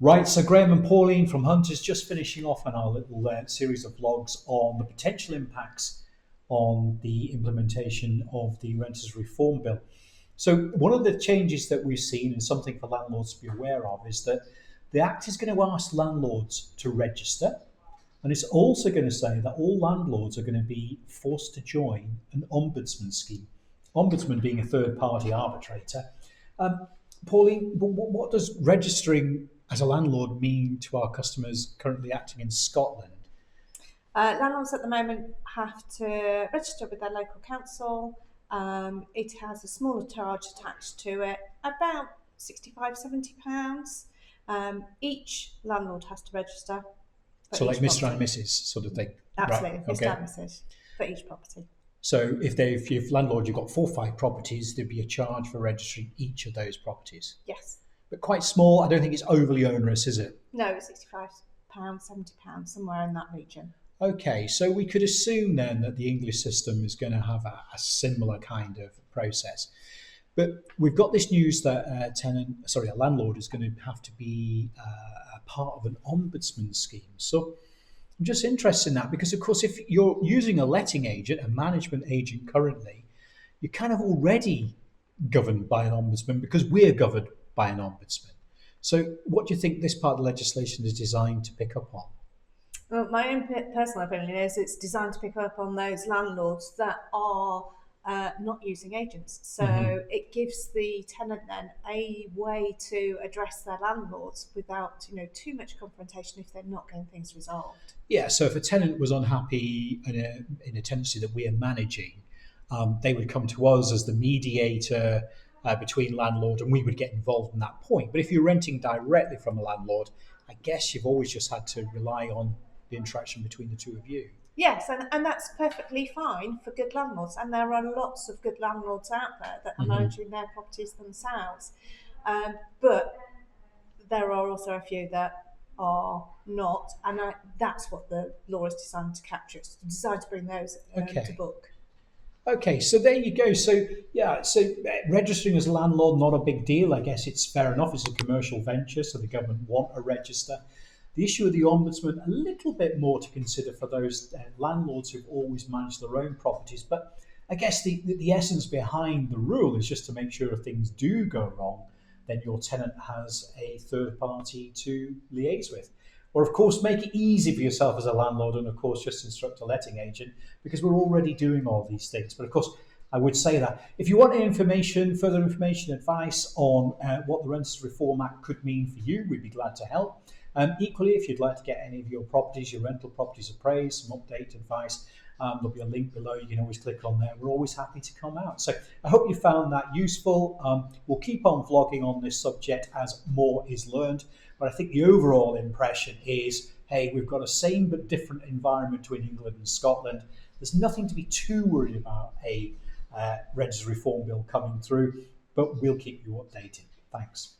Right, so Graham and Pauline from Hunters just finishing off on our little series of vlogs on the potential impacts on the implementation of the Renters Reform Bill. So one of the changes that we've seen, and something for landlords to be aware of, is that the Act is going to ask landlords to register, and it's also going to say that all landlords are going to be forced to join an ombudsman scheme. Ombudsman being a third-party arbitrator. Um, Pauline, what does registering as a landlord mean to our customers currently acting in Scotland? Landlords at the moment have to register with their local council. It has a smaller charge attached to it, about £65–70. Each landlord has to register for So like each Mr. and property. Mrs. sort of thing. Absolutely, Right, Mr. okay. and Mrs. for each property. So if you've landlord, you've got 4 or 5 properties, there'd be a charge for registering each of those properties. Yes. But quite small, I don't think it's overly onerous, is it? No, it's £65–70, somewhere in that region. Okay, so we could assume then that the English system is going to have a similar kind of process. But we've got this news that a landlord is going to have to be a part of an ombudsman scheme. So I'm just interested in that because, of course, if you're using a letting agent, a management agent currently, you're kind of already governed by an ombudsman because we're governed by an ombudsman. So what do you think this part of the legislation is designed to pick up on? Well, my own personal opinion is it's designed to pick up on those landlords that are not using agents. So it gives the tenant then a way to address their landlords without too much confrontation if they're not getting things resolved. Yeah, so if a tenant was unhappy in a tenancy that we are managing, they would come to us as the mediator between landlord, and we would get involved in that point. But if you're renting directly from a landlord, I guess you've always just had to rely on the interaction between the two of you. Yes, and that's perfectly fine for good landlords, and there are lots of good landlords out there that are managing their properties themselves. But there are also a few that are not, and that's what the law is designed to capture. It's designed to bring those to Okay. book. Okay, so there you go. So yeah, registering as a landlord, not a big deal. I guess it's fair enough. It's a commercial venture, so the government want a register. The issue of the ombudsman, a little bit more to consider for those landlords who've always managed their own properties. But I guess the essence behind the rule is just to make sure if things do go wrong, then your tenant has a third party to liaise with. Or, of course, make it easy for yourself as a landlord and, of course, just instruct a letting agent because we're already doing all these things. But, of course, I would say that if you want further information, advice on what the Renters Reform Act could mean for you, we'd be glad to help. Equally, if you'd like to get any of your properties, your rental properties appraised, some update advice, there'll be a link below. You can always click on there. We're always happy to come out. So I hope you found that useful. We'll keep on vlogging on this subject as more is learned. But I think the overall impression is, hey, we've got a same but different environment between England and Scotland. There's nothing to be too worried about a Renters Reform Bill coming through, but we'll keep you updated. Thanks.